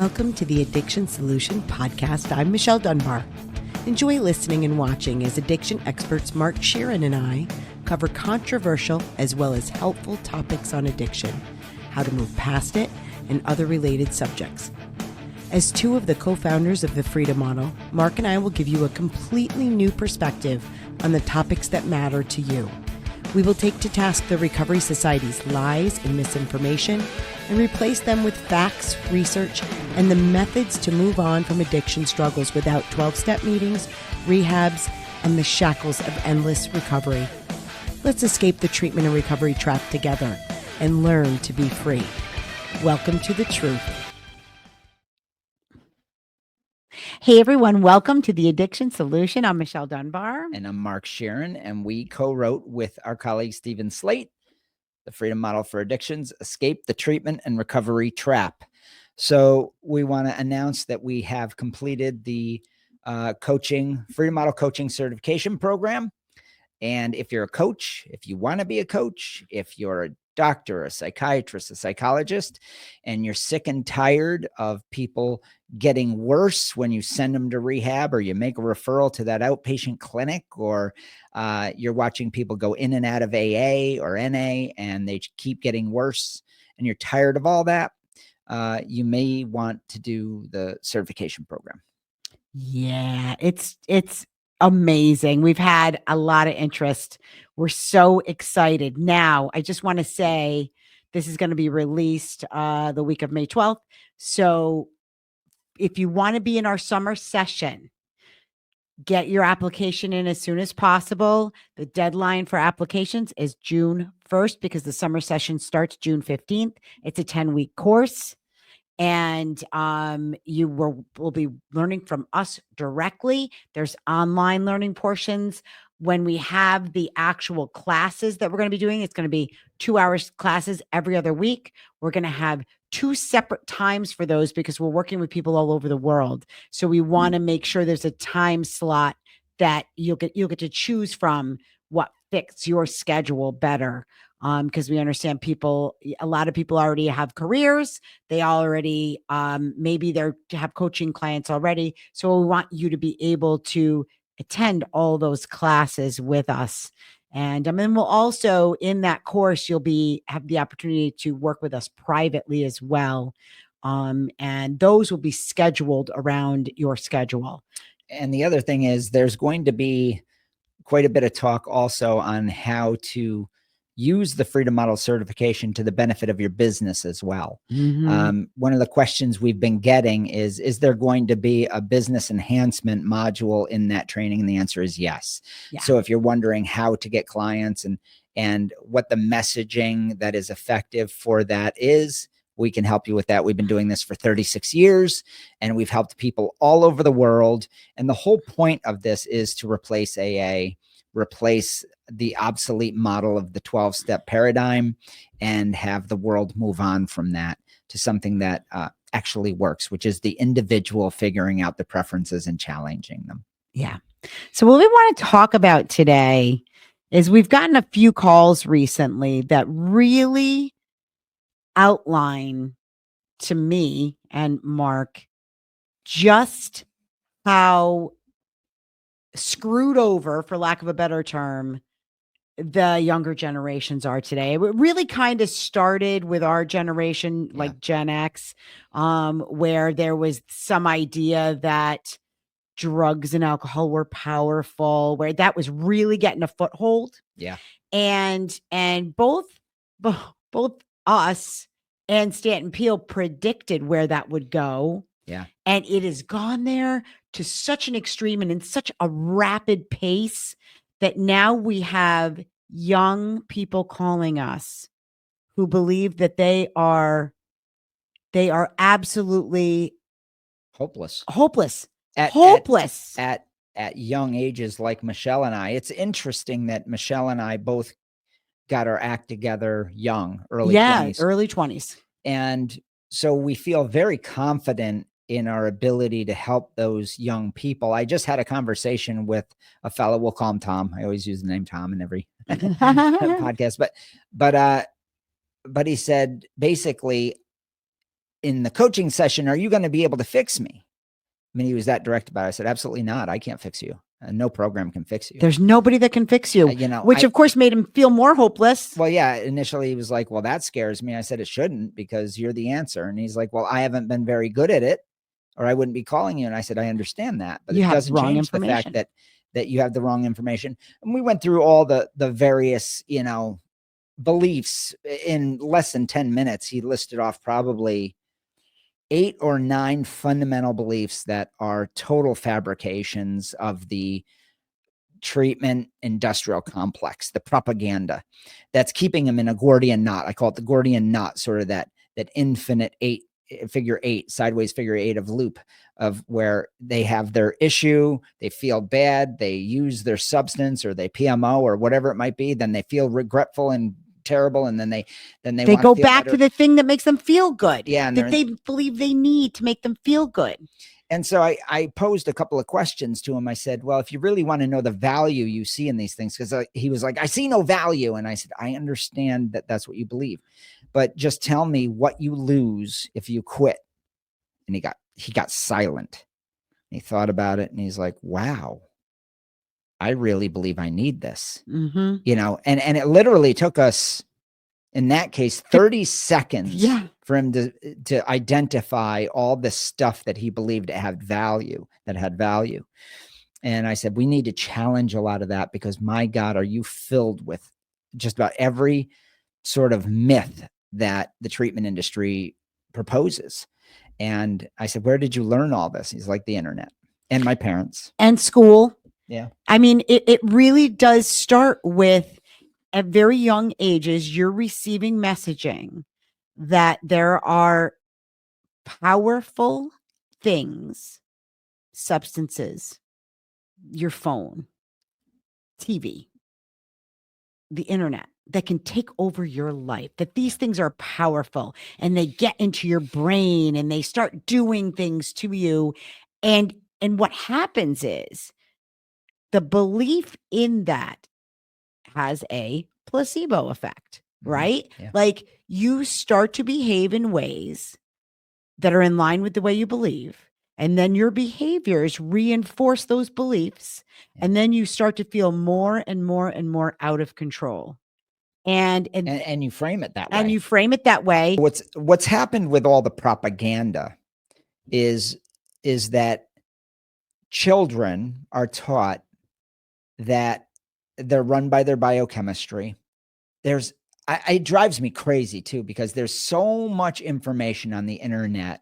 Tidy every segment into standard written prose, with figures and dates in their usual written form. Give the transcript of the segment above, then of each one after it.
Welcome to the Addiction Solution Podcast. I'm Michelle Dunbar. Enjoy listening and watching as addiction experts Mark Sheeran and I cover controversial as well as helpful topics on addiction, how to move past it, and other related subjects. As two of the co-founders of the Freedom Model, Mark and I will give you a completely new perspective on the topics that matter to you. We will take to task the Recovery Society's lies and misinformation and replace them with facts, research, and the methods to move on from addiction struggles without 12-step meetings, rehabs, and the shackles of endless recovery. Let's escape the treatment and recovery trap together and learn to be free. Welcome to the truth. Hey everyone, welcome to the Addiction Solution. I'm Michelle Dunbar. And I'm Mark Sheeran, and we co-wrote with our colleague Stephen Slate, The Freedom Model for Addictions, Escape the Treatment and Recovery Trap. So we want to announce that we have completed the Freedom Model Coaching Certification Program. And if you're a coach, if you want to be a coach, if you're a doctor, a psychiatrist, a psychologist, and you're sick and tired of people getting worse when you send them to rehab, or you make a referral to that outpatient clinic, or you're watching people go in and out of AA or NA and they keep getting worse, and you're tired of all that, you may want to do the certification program. Yeah, it's amazing. We've had a lot of interest. We're so excited. Now, I just want to say this is going to be released the week of May 12th. So if you want to be in our summer session, get your application in as soon as possible. The deadline for applications is June 1st because the summer session starts June 15th. It's a 10-week course. And you will be learning from us directly. There's online learning portions. When we have the actual classes that we're going to be doing, it's going to be 2 hours classes every other week. We're going to have 2 separate times for those because we're working with people all over the world. So we want to make sure there's a time slot that you'll get to choose from what fits your schedule better. Because we understand a lot of people already have careers. They already, maybe have coaching clients already. So we want you to be able to attend all those classes with us. And then we'll also, in that course, you'll have the opportunity to work with us privately as well. And those will be scheduled around your schedule. And the other thing is there's going to be quite a bit of talk also on how to use the Freedom Model certification to the benefit of your business as well. Mm-hmm. One of the questions we've been getting is there going to be a business enhancement module in that training? And the answer is yes. Yeah. So if you're wondering how to get clients and what the messaging that is effective for that is, we can help you with that. We've been doing this for 36 years and we've helped people all over the world. And the whole point of this is to replace AA, replace the obsolete model of the 12-step paradigm, and have the world move on from that to something that actually works, which is the individual figuring out the preferences and challenging them. Yeah. So what we want to talk about today is we've gotten a few calls recently that really outline to me and Mark just how screwed over, for lack of a better term, the younger generations are today. It really kind of started with our generation, like Gen X, where there was some idea that drugs and alcohol were powerful, where that was really getting a foothold. Yeah. And both us and Stanton Peele predicted where that would go. Yeah. And it has gone there to such an extreme and in such a rapid pace that now we have young people calling us who believe that they are absolutely hopeless. At young ages like Michelle and I. It's interesting that Michelle and I both got our act together young, early 20s. Early 20s. And so we feel very confident in our ability to help those young people. I just had a conversation with a fellow, we'll call him Tom. I always use the name Tom in every podcast, but he said, basically, in the coaching session, are you going to be able to fix me? I mean, he was that direct about it. I said, absolutely not. I can't fix you. No program can fix you. There's nobody that can fix you, You know, which of course made him feel more hopeless. Well, yeah, initially he was like, well, that scares me. I said, it shouldn't, because you're the answer. And he's like, well, I haven't been very good at it, or I wouldn't be calling you. And I said, I understand that, but You it have doesn't wrong change the fact information. that you have the wrong information. And we went through all the various, beliefs in less than 10 minutes. He listed off probably 8 or 9 fundamental beliefs that are total fabrications of the treatment industrial complex, the propaganda that's keeping him in a Gordian knot. I call it the Gordian knot, sort of that infinite figure eight, sideways figure eight of loop, of where they have their issue, they feel bad, they use their substance or they PMO or whatever it might be, then they feel regretful and terrible, and then they go back to the thing that makes them feel good. Yeah, that they believe they need to make them feel good. And so I posed a couple of questions to him. I said, well, if you really want to know the value you see in these things, because he was like, I see no value. And I said, I understand that that's what you believe, but just tell me what you lose if you quit. And he got silent. He thought about it and he's like, wow, I really believe I need this. Mm-hmm. And it literally took us, in that case, 30 seconds for him to identify all the stuff that he believed had value. And I said, we need to challenge a lot of that, because my God, are you filled with just about every sort of myth that the treatment industry proposes. And I said, where did you learn all this? He's like, the internet and my parents. And school. Yeah. I mean, it really does start with, at very young ages, you're receiving messaging that there are powerful things, substances, your phone, TV, the internet, that can take over your life, that these things are powerful and they get into your brain and they start doing things to you. And what happens is the belief in that has a placebo effect, right? Yeah. Like, you start to behave in ways that are in line with the way you believe. And then your behaviors reinforce those beliefs. And then you start to feel more and more and more out of control. And you frame it that way. And you frame it that way. What's happened with all the propaganda is that children are taught that they're run by their biochemistry. It drives me crazy too, because there's so much information on the internet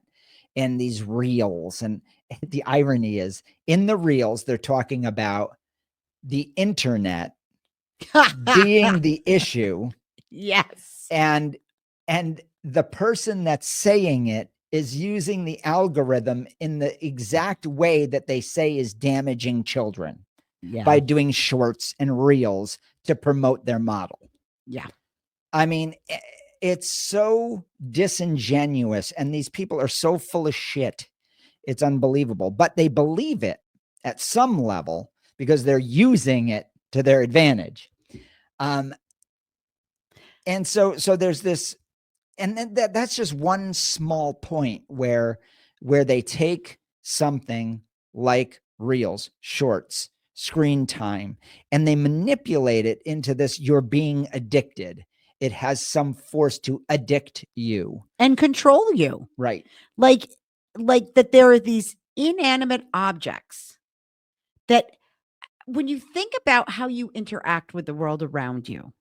and these reels. And the irony is, in the reels, they're talking about the internet being the issue. Yes. And the person that's saying it is using the algorithm in the exact way that they say is damaging children, by doing shorts and reels to promote their model. Yeah. I mean, it's so disingenuous, and these people are so full of shit. It's unbelievable, but they believe it at some level because they're using it to their advantage. And so there's this, and then that's just one small point where they take something like reels, shorts, screen time, and they manipulate it into this, you're being addicted. It has some force to addict you and control you. Right. Like that there are these inanimate objects that, when you think about how you interact with the world around you,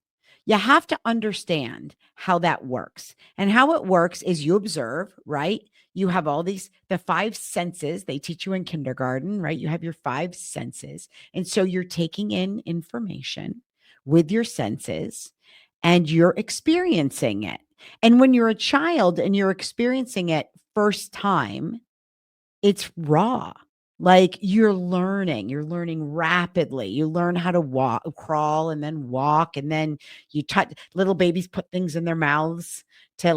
you have to understand how that works. And how it works is you observe, right? You have all the 5 senses they teach you in kindergarten, right? You have your 5 senses. And so you're taking in information with your senses and you're experiencing it. And when you're a child and you're experiencing it first time, it's raw. Like, you're learning rapidly. You learn how to walk, crawl, and then walk. And then you touch. Little babies put things in their mouths to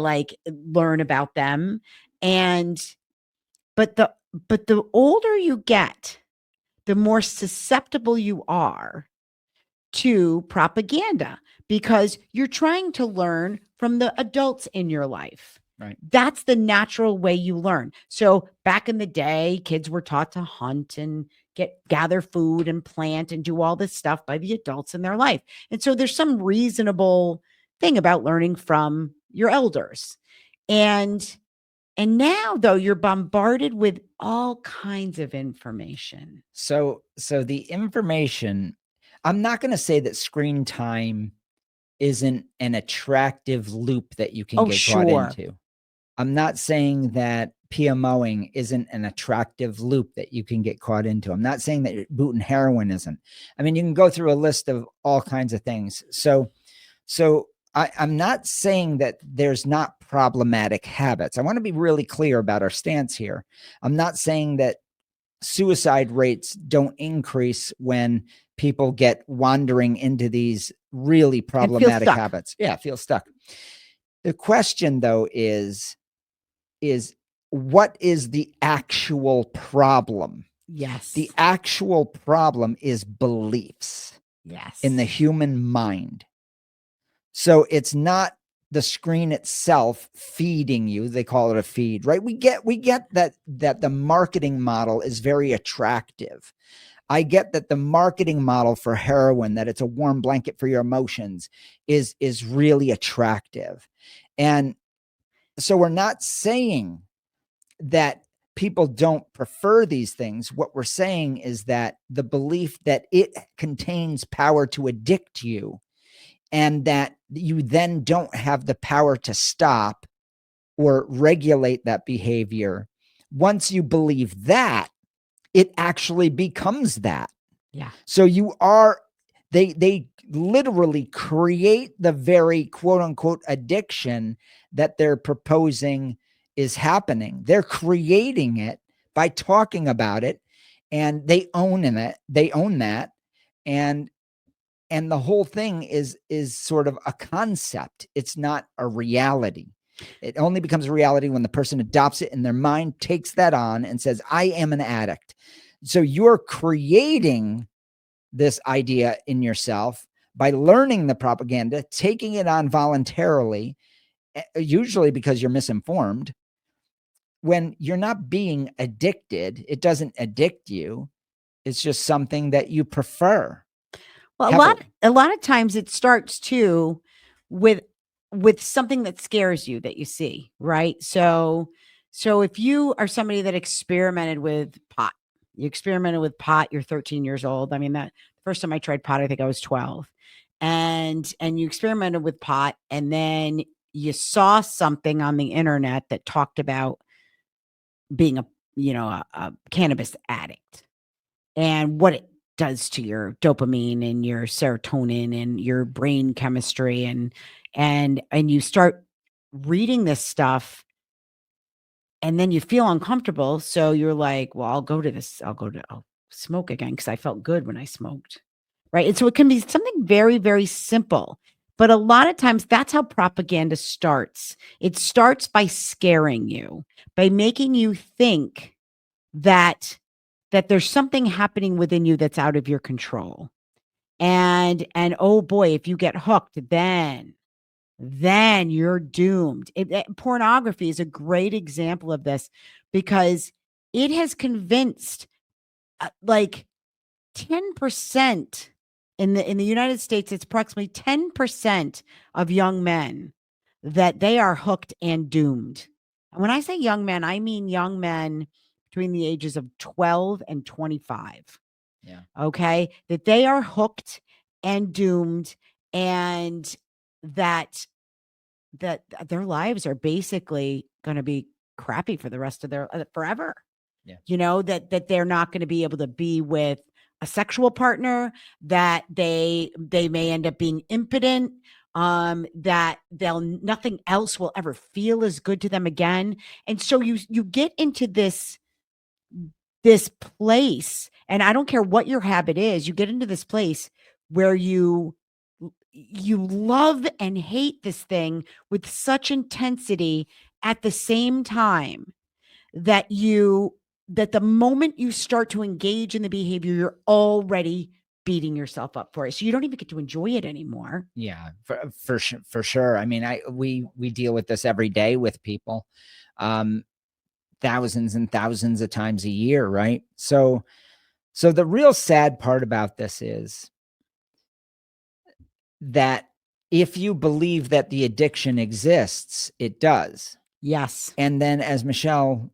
learn about them. But the older you get, the more susceptible you are to propaganda, because you're trying to learn from the adults in your life. Right. That's the natural way you learn. So back in the day, kids were taught to hunt and gather food and plant and do all this stuff by the adults in their life. And so there's some reasonable thing about learning from your elders. And now though you're bombarded with all kinds of information. So the information, I'm not going to say that screen time isn't an attractive loop that you can Oh, get caught sure. into. I'm not saying that PMOing isn't an attractive loop that you can get caught into. I'm not saying that booting heroin isn't. I mean, you can go through a list of all kinds of things. So I'm not saying that there's not problematic habits. I want to be really clear about our stance here. I'm not saying that suicide rates don't increase when people get wandering into these really problematic habits. Yeah, feel stuck. The question though is what is the actual problem? Yes. The actual problem is beliefs. Yes. In the human mind. So it's not the screen itself feeding you. They call it a feed, right? We get that the marketing model is very attractive. I get that the marketing model for heroin, that it's a warm blanket for your emotions, is really attractive. And so we're not saying that people don't prefer these things. What we're saying is that the belief that it contains power to addict you and that you then don't have the power to stop or regulate that behavior. Once you believe that, it actually becomes that. Yeah. So they literally create the very quote unquote addiction that they're proposing is happening. They're creating it by talking about it, and they own it. They own that. And the whole thing is sort of a concept. It's not a reality. It only becomes a reality when the person adopts it in their mind, takes that on and says, I am an addict. So you're creating this idea in yourself by learning the propaganda, taking it on voluntarily, usually because you're misinformed. When you're not being addicted, it doesn't addict you. It's just something that you prefer. Well, a lot of times it starts too with something that scares you that you see, right? So if you are somebody that experimented with pot, you're 13 years old. I mean, that first time I tried pot, I think I was 12. And you experimented with pot, and then you saw something on the internet that talked about being a cannabis addict and what it does to your dopamine and your serotonin and your brain chemistry, and you start reading this stuff, and then you feel uncomfortable, so you're like, well, I'll smoke again because I felt good when I smoked, right? And so it can be something very, very simple, but a lot of times that's how propaganda starts. It starts by scaring you, by making you think that there's something happening within you that's out of your control. And oh boy, if you get hooked, then you're doomed. Pornography is a great example of this because it has convinced like 10% in the United States, it's approximately 10% of young men that they are hooked and doomed. And when I say young men, I mean young men between the ages of 12 and 25. Yeah. Okay? That they are hooked and doomed, and that their lives are basically going to be crappy for the rest of their forever. Yeah. That they're not going to be able to be with a sexual partner, that they may end up being impotent, that nothing else will ever feel as good to them again. And so you get into this place, and I don't care what your habit is, you get into this place where you love and hate this thing with such intensity at the same time that the moment you start to engage in the behavior, you're already beating yourself up for it. So you don't even get to enjoy it anymore. Yeah, for sure. I mean, we deal with this every day with people, thousands and thousands of times a year, right? So the real sad part about this is that if you believe that the addiction exists, it does. Yes. And then, as Michelle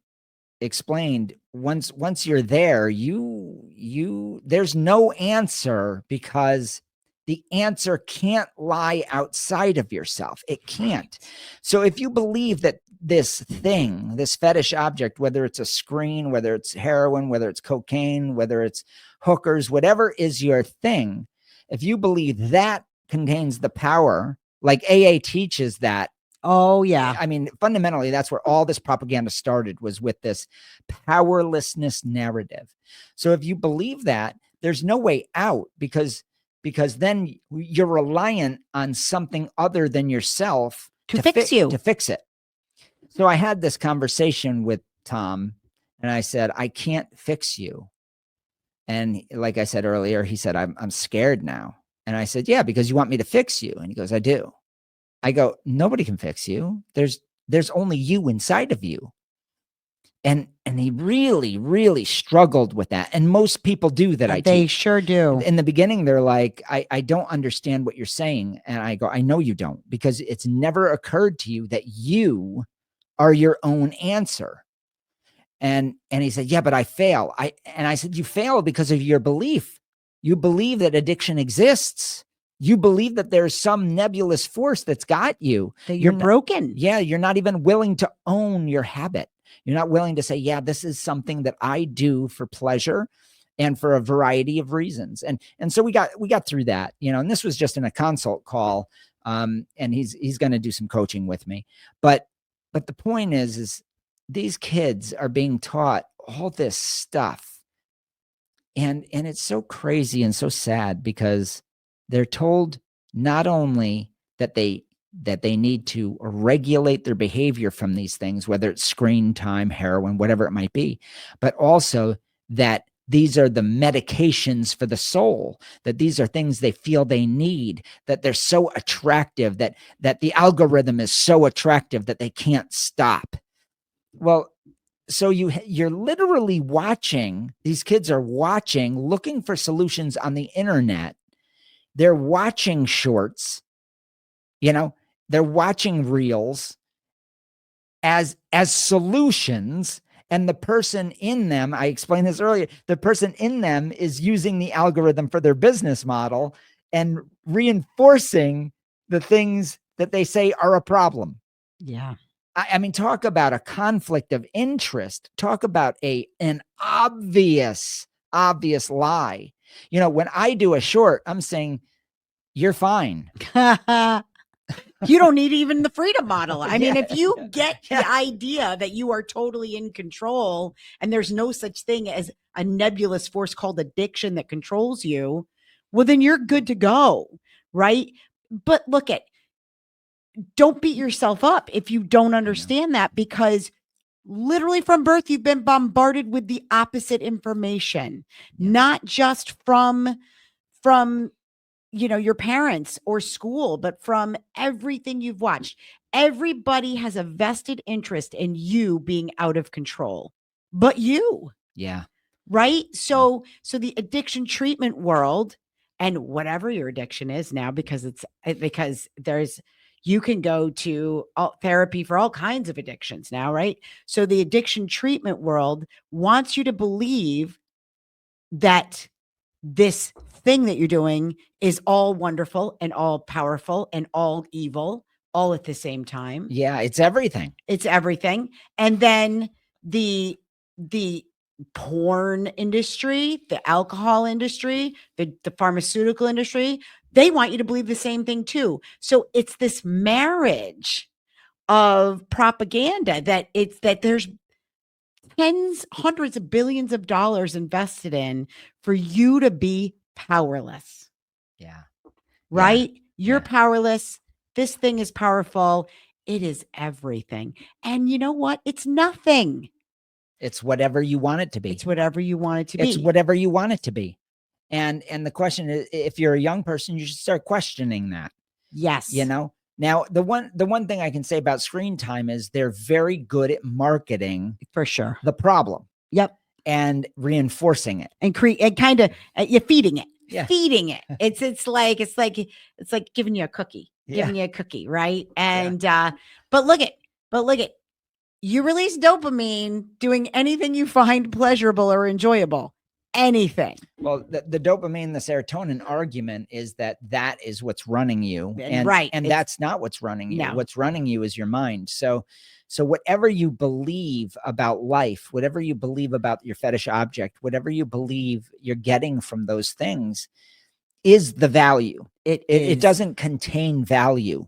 explained, once you're there, there's no answer, because the answer can't lie outside of yourself. It can't. So if you believe that this thing, this fetish object, whether it's a screen, whether it's heroin, whether it's cocaine, whether it's hookers, whatever is your thing, if you believe that contains the power, like AA teaches that. Oh, yeah. I mean, fundamentally, that's where all this propaganda started, was with this powerlessness narrative. So if you believe that, there's no way out, because then you're reliant on something other than yourself To fix you. to fix it. So I had this conversation with Tom, and I said, I can't fix you. And like I said earlier, he said, I'm scared now. And I said, yeah, because you want me to fix you. And he goes, I do. I go, nobody can fix you. There's only you inside of you. And he really, really struggled with that. And most people do that. They sure do. In the beginning, they're like, I don't understand what you're saying. And I go, I know you don't, because it's never occurred to you that you are your own answer. And he said, yeah, but I fail. And I said, you fail because of your belief. You believe that addiction exists. You believe that there's some nebulous force that's got you. That you're broken. Yeah, you're not even willing to own your habit. You're not willing to say, yeah, this is something that I do for pleasure and for a variety of reasons. And so we got through that, and this was just in a consult call. And he's going to do some coaching with me. But the point is these kids are being taught all this stuff. And it's so crazy and so sad, because they're told not only that they need to regulate their behavior from these things, whether it's screen time, heroin, whatever it might be, but also that these are the medications for the soul, that these are things they feel they need, that they're so attractive, that the algorithm is so attractive that they can't stop. Well, so you're literally watching, these kids are watching, looking for solutions on the internet. They're watching shorts, they're watching reels as solutions. And the person in them, I explained this earlier, the person in them is using the algorithm for their business model and reinforcing the things that they say are a problem. Yeah. I mean, talk about a conflict of interest. Talk about an obvious lie. When I do a short, I'm saying, you're fine. You don't need even the freedom model. I mean, Yeah. if you get the idea that you are totally in control and there's no such thing as a nebulous force called addiction that controls you, well, then you're good to go, right? But look don't beat yourself up if you don't understand that, because literally from birth, you've been bombarded with the opposite information, not just from your parents or school, but from everything you've watched. Everybody has a vested interest in you being out of control, but you. Yeah. Right. So the addiction treatment world, and whatever your addiction is now, because you can go to therapy for all kinds of addictions now, right? So the addiction treatment world wants you to believe that this thing that you're doing is all wonderful and all powerful and all evil all at the same time. Yeah, it's everything. It's everything. And then the porn industry, the alcohol industry, the pharmaceutical industry, they want you to believe the same thing too. So it's this marriage of propaganda that there's hundreds of billions of dollars invested in for you to be powerless. Yeah. Right? You're powerless. This thing is powerful. It is everything. And you know what? It's nothing. It's whatever you want it to be. It's whatever you want it to be. It's whatever you want it to be. And the question is, if you're a young person, you should start questioning that. Yes. You know, now the one thing I can say about screen time is they're very good at marketing For sure. the problem. Yep. And reinforcing it. And kind of you're feeding it. Yeah. Feeding it. It's like giving you a cookie. Giving you a cookie, right? And but look at you release dopamine doing anything you find pleasurable or enjoyable. Anything. Well, the dopamine, the serotonin argument is that is what's running you. And that's not what's running you. No. What's running you is your mind. So whatever you believe about life, whatever you believe about your fetish object, whatever you believe you're getting from those things is the value. It doesn't contain value.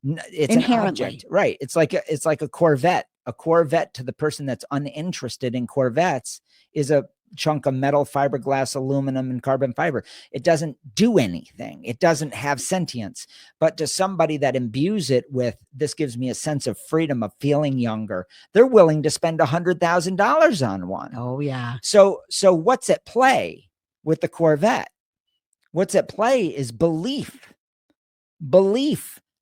It's inherently an object, right? It's like a Corvette. A Corvette to the person that's uninterested in Corvettes is a chunk of metal, fiberglass, aluminum, and carbon fiber. It doesn't do anything. It doesn't have sentience. But to somebody that imbues it with, this gives me a sense of freedom, of feeling younger, they're willing to spend $100,000 on one. Oh yeah. So what's at play with the Corvette? What's at play is belief.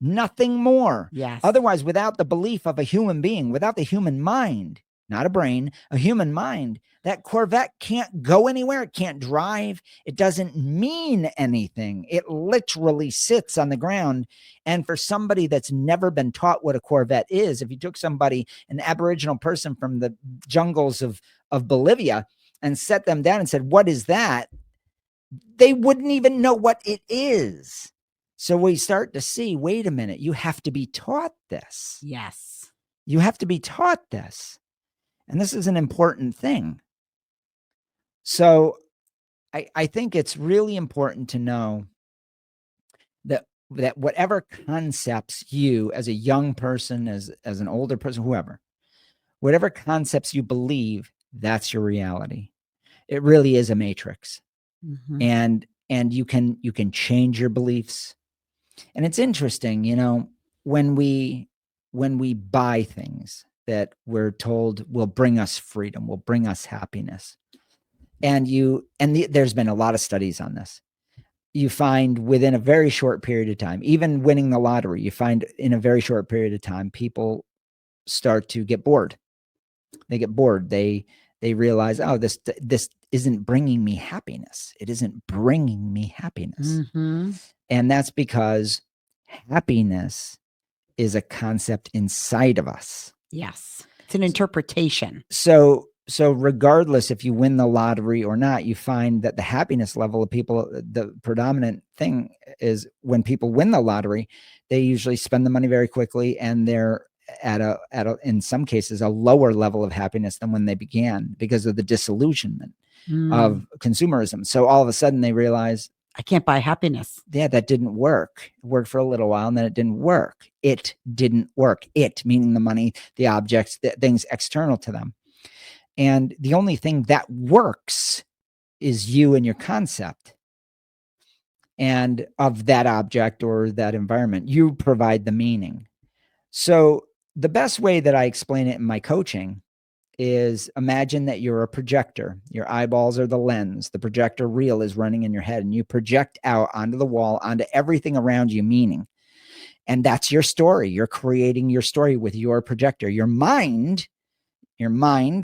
Nothing more. Yes. Otherwise, without the belief of a human being, without the human mind, not a brain, a human mind, that Corvette can't go anywhere. It can't drive. It doesn't mean anything. It literally sits on the ground. And for somebody that's never been taught what a Corvette is, if you took somebody, an Aboriginal person from the jungles of Bolivia, and set them down and said, "What is that?" they wouldn't even know what it is. So we start to see, wait a minute, you have to be taught this. Yes. You have to be taught this. And this is an important thing. So I think it's really important to know that whatever concepts you as a young person, as an older person, whoever, whatever concepts you believe, that's your reality. It really is a matrix. And you can change your beliefs. And it's interesting, you know, when we buy things that we're told will bring us freedom, will bring us happiness. And there's been a lot of studies on this. You find within a very short period of time, even winning the lottery, you find in a very short period of time, people start to get bored. They get bored. They realize, oh, this isn't bringing me happiness. It isn't bringing me happiness. And that's because happiness is a concept inside of us. Yes. It's an interpretation. So regardless if you win the lottery or not, you find that the happiness level of people, the predominant thing is when people win the lottery, they usually spend the money very quickly, and they're at a in some cases a lower level of happiness than when they began because of the disillusionment of consumerism. So all of a sudden they realize, I can't buy happiness. Yeah, that didn't work. It worked for a little while and then it didn't work. It didn't work. It meaning the money, the objects, the things external to them. And the only thing that works is you and your concept and of that object or that environment. You provide the meaning. So the best way that I explain it in my coaching is imagine that you're a projector. Your eyeballs are the lens. The projector reel is running in your head, and you project out onto the wall, onto everything around you, meaning. And that's your story. You're creating your story with your projector. Your mind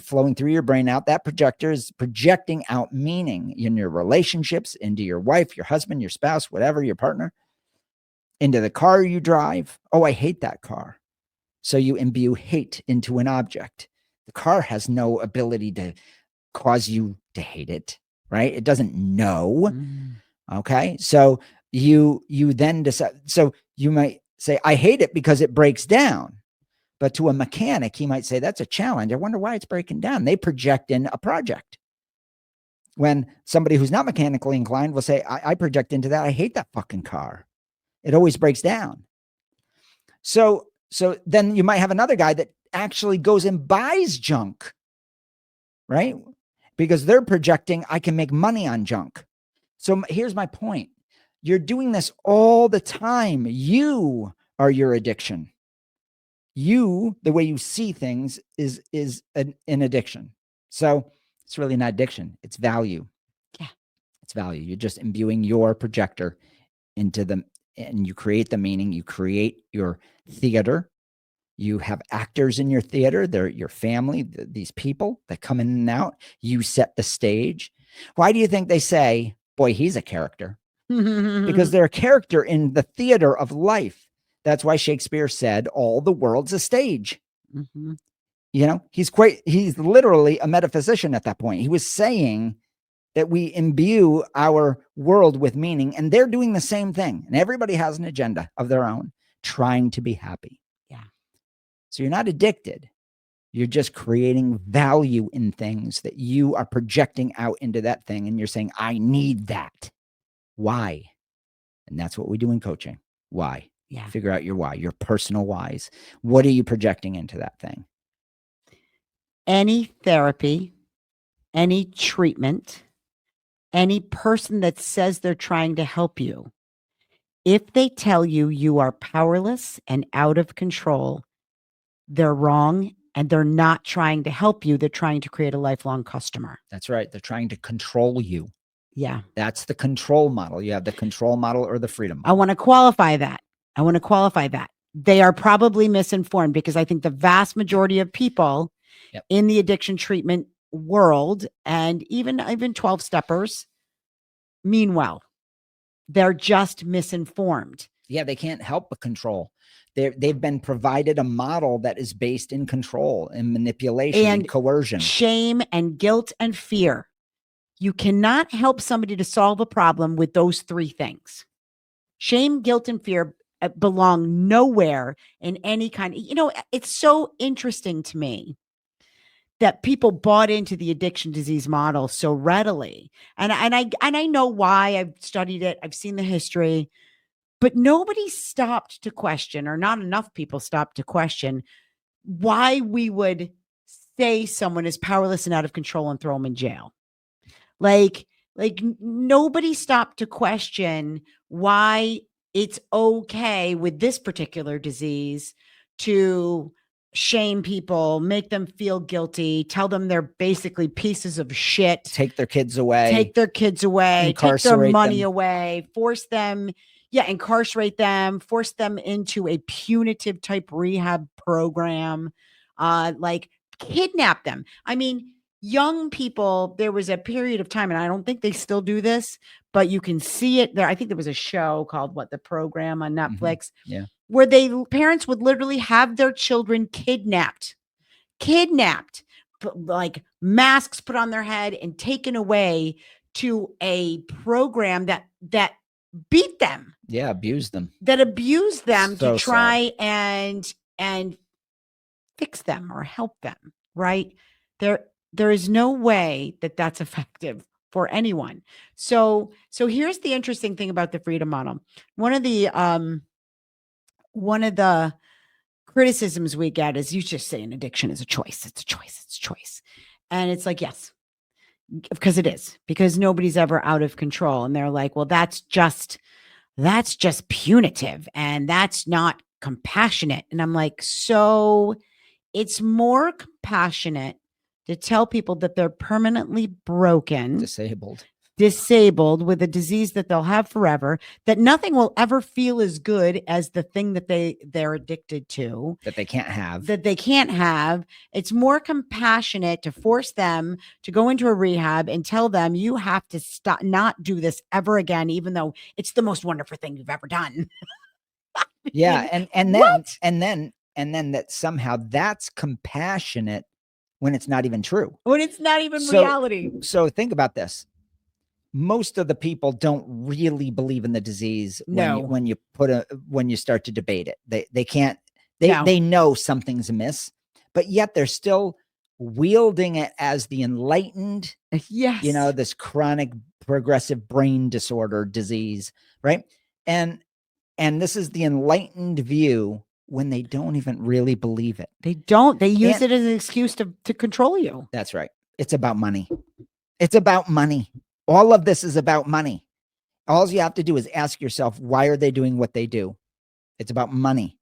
flowing through your brain out, that projector is projecting out meaning in your relationships, into your wife, your husband, your spouse, whatever, your partner, into the car you drive. Oh, I hate that car. So you imbue hate into an object. The car has no ability to cause you to hate it, right? It doesn't know. Okay. So you then decide. So you might say, I hate it because it breaks down. But to a mechanic, he might say, that's a challenge. I wonder why it's breaking down. They project in a project. When somebody who's not mechanically inclined will say, I project into that. I hate that fucking car. It always breaks down. So then you might have another guy that actually goes and buys junk, right? Because they're projecting, I can make money on junk. So here's my point. You're doing this all the time. You are your addiction. You, the way you see things is an addiction. So it's really not addiction. It's value. Yeah. It's value. You're just imbuing your projector into them, and you create the meaning. You create your theater. You have actors in your theater. They're your family, these people that come in and out. You set the stage. Why do you think they say, boy, he's a character? Because they're a character in the theater of life. That's why Shakespeare said, all the world's a stage. Mm-hmm. You know, he's literally a metaphysician at that point. He was saying that we imbue our world with meaning, and they're doing the same thing. And everybody has an agenda of their own, trying to be happy. Yeah. So you're not addicted. You're just creating value in things that you are projecting out into that thing. And you're saying, I need that. Why? And that's what we do in coaching. Why? Yeah. Figure out your why, your personal whys. What are you projecting into that thing? Any therapy, any treatment, any person that says they're trying to help you, if they tell you you are powerless and out of control, they're wrong, and they're not trying to help you. They're trying to create a lifelong customer. That's right. They're trying to control you. Yeah. That's the control model. You have the control model or the freedom model. I want to qualify that. They are probably misinformed, because I think the vast majority of people in the addiction treatment world, and even 12 steppers, mean well. They're just misinformed. Yeah, they can't help but control. They've been provided a model that is based in control and manipulation and coercion, shame and guilt and fear. You cannot help somebody to solve a problem with those three things. Shame, guilt, and fear belong nowhere in any kind of, it's so interesting to me that people bought into the addiction disease model so readily. And I know why. I've studied it. I've seen the history, but nobody stopped to question, or not enough people stopped to question, why we would say someone is powerless and out of control and throw them in jail. Like nobody stopped to question why it's okay with this particular disease to shame people, make them feel guilty, tell them they're basically pieces of shit, take their kids away, take their money away, force them, incarcerate them, force them into a punitive type rehab program, like kidnap them. I mean, young people, there was a period of time, and I don't think they still do this, but you can see it there. I think there was a show called The Program on Netflix, where parents would literally have their children kidnapped, like masks put on their head and taken away to a program that beat them. Yeah, abused them. That abused them to try and fix them or help them, right? There is no way that that's effective for anyone. So here's the interesting thing about the freedom model. One of the criticisms we get is, you just say an addiction is a choice. It's a choice. And it's like, yes, because it is, because nobody's ever out of control. And they're like, well, that's just punitive, and that's not compassionate. And I'm like, so it's more compassionate to tell people that they're permanently broken, disabled with a disease that they'll have forever, that nothing will ever feel as good as the thing that they're addicted to, that they can't have. It's more compassionate to force them to go into a rehab and tell them, you have to stop, not do this ever again, even though it's the most wonderful thing you've ever done. Yeah. And then that somehow that's compassionate when it's not even true. When it's not even reality. So think about this. Most of the people don't really believe in the disease when you start to debate it. They can't, they know something's amiss, but yet they're still wielding it as the enlightened, this chronic progressive brain disorder disease, right? And this is the enlightened view when they don't even really believe it. They don't. They use it as an excuse to control you. That's right. It's about money. It's about money. All of this is about money. All you have to do is ask yourself, why are they doing what they do? It's about money.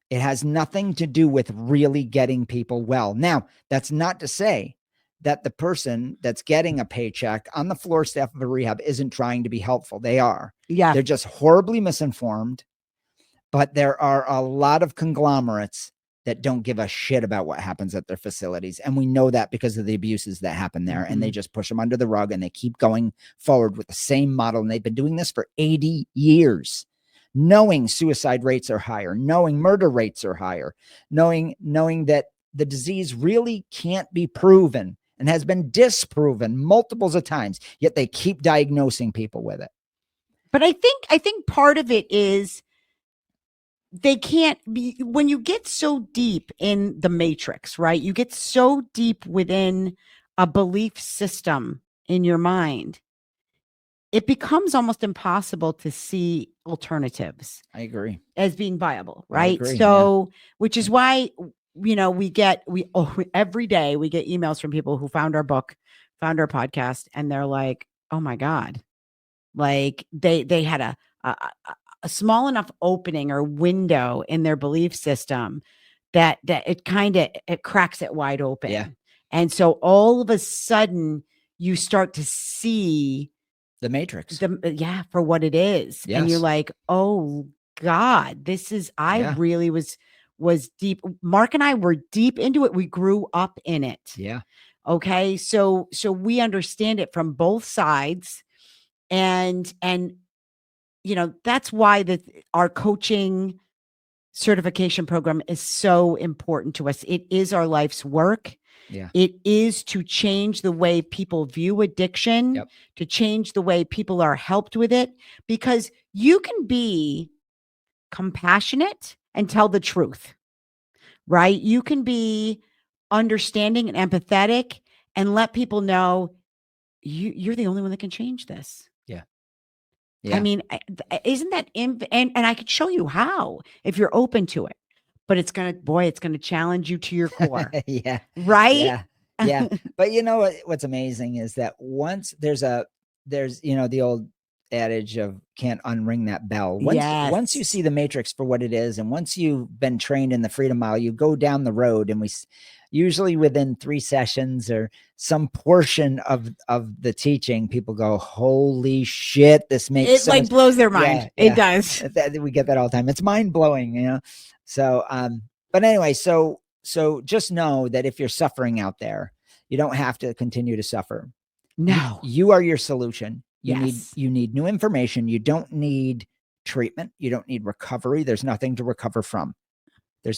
It has nothing to do with really getting people well. Now, that's not to say that the person that's getting a paycheck on the floor staff of a rehab isn't trying to be helpful. They are. Yeah. They're just horribly misinformed. But there are a lot of conglomerates that don't give a shit about what happens at their facilities. And we know that because of the abuses that happen there. And they just push them under the rug and they keep going forward with the same model. And they've been doing this for 80 years, knowing suicide rates are higher, knowing murder rates are higher, knowing that the disease really can't be proven and has been disproven multiples of times, yet they keep diagnosing people with it. But I think part of it is they can't be, when you get so deep in the matrix, right? You get so deep within a belief system in your mind, it becomes almost impossible to see alternatives. I agree. As being viable, right? Agree, so, which is why, every day we get emails from people who found our book, found our podcast, and they're like, oh my God, like they had a small enough opening or window in their belief system that it cracks it wide open. Yeah. And so all of a sudden you start to see the matrix for what it is. Yes. And you're like, oh God, this is, really was deep. Mark and I were deep into it. We grew up in it. Yeah. Okay. So we understand it from both sides. And that's why our coaching certification program is so important to us. It is our life's work. Yeah. It is to change the way people view addiction, to change the way people are helped with it, because you can be compassionate and tell the truth, right? You can be understanding and empathetic and let people know you're the only one that can change this. Yeah. I mean, isn't that, and I could show you how, if you're open to it, but it's going to challenge you to your core. Yeah. Right. Yeah. But you know what's amazing is that once there's the old adage of can't unring that bell. Once you see the matrix for what it is, and once you've been trained in the freedom mile, you go down the road, and we usually within 3 sessions or some portion of the teaching, people go, holy shit, this makes it blows their mind. Yeah, it does. We get that all the time. It's mind blowing, So, but anyway, so just know that if you're suffering out there, you don't have to continue to suffer. No, you are your solution. You Yes. need new information. You don't need treatment. You don't need recovery. There's nothing to recover from. Now,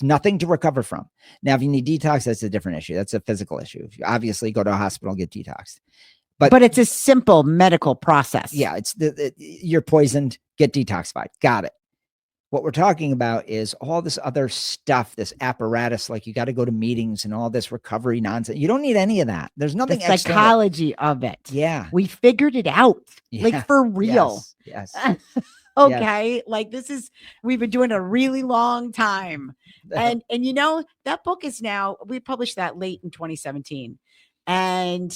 if you need detox, that's a different issue. That's a physical issue. You obviously go to a hospital and get detoxed. But it's a simple medical process. Yeah, it's you're poisoned, get detoxified. Got it. What we're talking about is all this other stuff, this apparatus, like you got to go to meetings and all this recovery nonsense. You don't need any of that. There's nothing the psychology of it. Yeah. We figured it out. Like for real. Yes. Okay. Yes. Like we've been doing a really long time. And that book is we published that late in 2017. And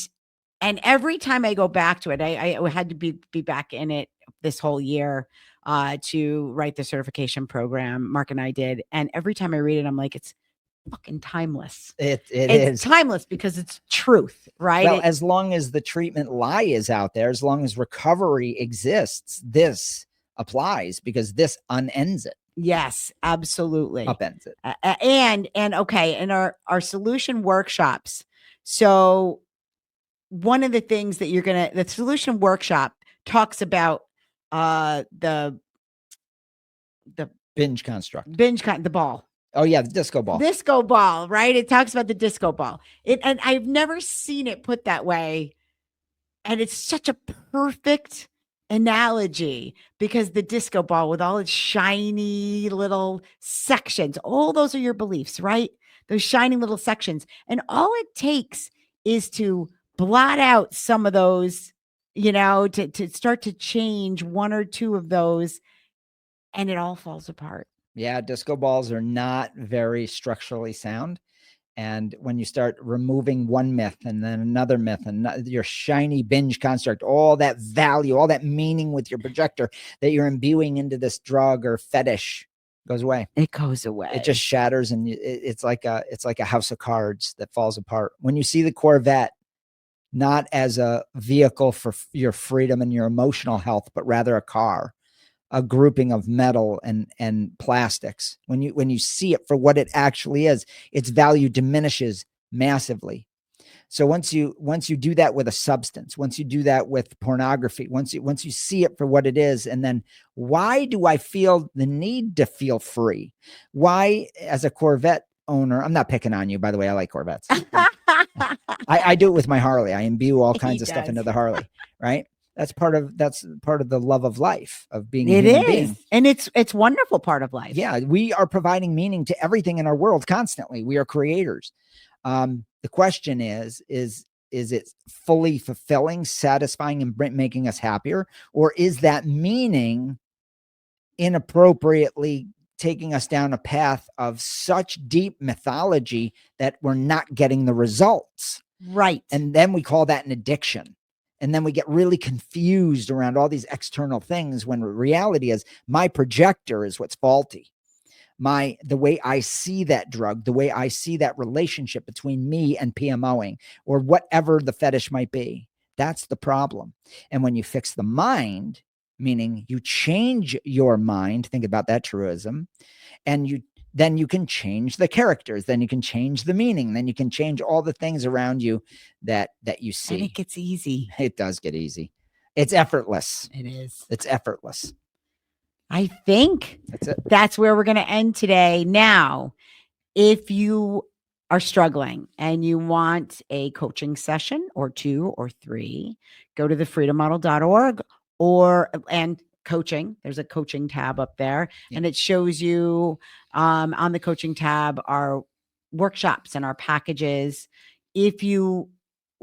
every time I go back to it, I had to be back in it this whole year to write the certification program. Mark and I did. And every time I read it, I'm like, it's fucking timeless. It's is timeless because it's truth, right? Well, as long as the treatment lie is out there, as long as recovery exists, this applies because this unends it. Yes, absolutely. Upends it. And okay, in our solution workshops. So one of the things that the solution workshop talks about the binge construct. The ball. Oh yeah, the disco ball, right? It talks about the disco ball. And I've never seen it put that way. And it's such a perfect analogy because the disco ball with all its shiny little sections, all those are your beliefs, right? Those shiny little sections. And all it takes is to blot out some of those, to start to change one or two of those, and it all falls apart. Yeah, disco balls are not very structurally sound. And when you start removing one myth and then another myth and your shiny binge construct, all that value, all that meaning with your projector that you're imbuing into this drug or fetish goes away. It goes away. It just shatters, and it's like a house of cards that falls apart. When you see the Corvette not as a vehicle for your freedom and your emotional health, but rather a car, a grouping of metal and plastics. When you see it for what it actually is, its value diminishes massively. So once you do that with a substance, once you do that with pornography, once you see it for what it is, and then why do I feel the need to feel free? Why, as a Corvette owner, I'm not picking on you, by the way, I like Corvettes. I do it with my Harley. I imbue all kinds of stuff into the Harley, right? That's part of the love of life, of being a human being. And it's wonderful part of life. Yeah, we are providing meaning to everything in our world constantly. We are creators. The question is it fully fulfilling, satisfying, and making us happier? Or is that meaning inappropriately taking us down a path of such deep mythology that we're not getting the results? Right. And then we call that an addiction. And then we get really confused around all these external things, when reality is my projector is what's faulty. The way I see that drug, the way I see that relationship between me and PMOing, or whatever the fetish might be, that's the problem. And when you fix the mind, meaning you change your mind, think about that truism, and then you can change the characters, then you can change the meaning, then you can change all the things around you that you see. And it gets easy. It does get easy. It's effortless. It is. It's effortless. I think that's it. That's where we're going to end today. Now, if you are struggling and you want a coaching session or 2 or 3, go to thefreedommodel.org and coaching. There's a coaching tab up there, and it shows you on the coaching tab our workshops and our packages. If you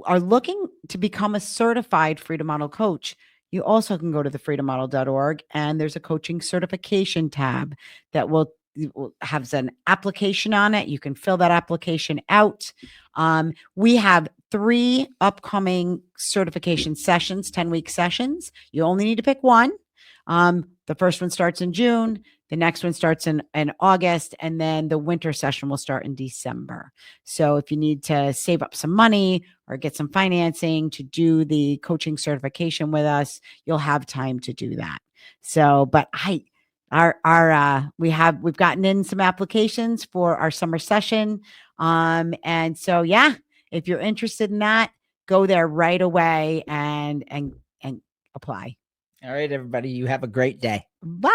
are looking to become a certified Freedom Model coach, you also can go to thefreedommodel.org, and there's a coaching certification tab that will have an application on it. You can fill that application out. We have 3 upcoming certification sessions, 10-week sessions. You only need to pick one. The first one starts in June. The next one starts in August, and then the winter session will start in December. So if you need to save up some money or get some financing to do the coaching certification with us, you'll have time to do that. So, but we've gotten in some applications for our summer session. And so, yeah, if you're interested in that, go there right away and apply. All right, everybody, you have a great day. Bye.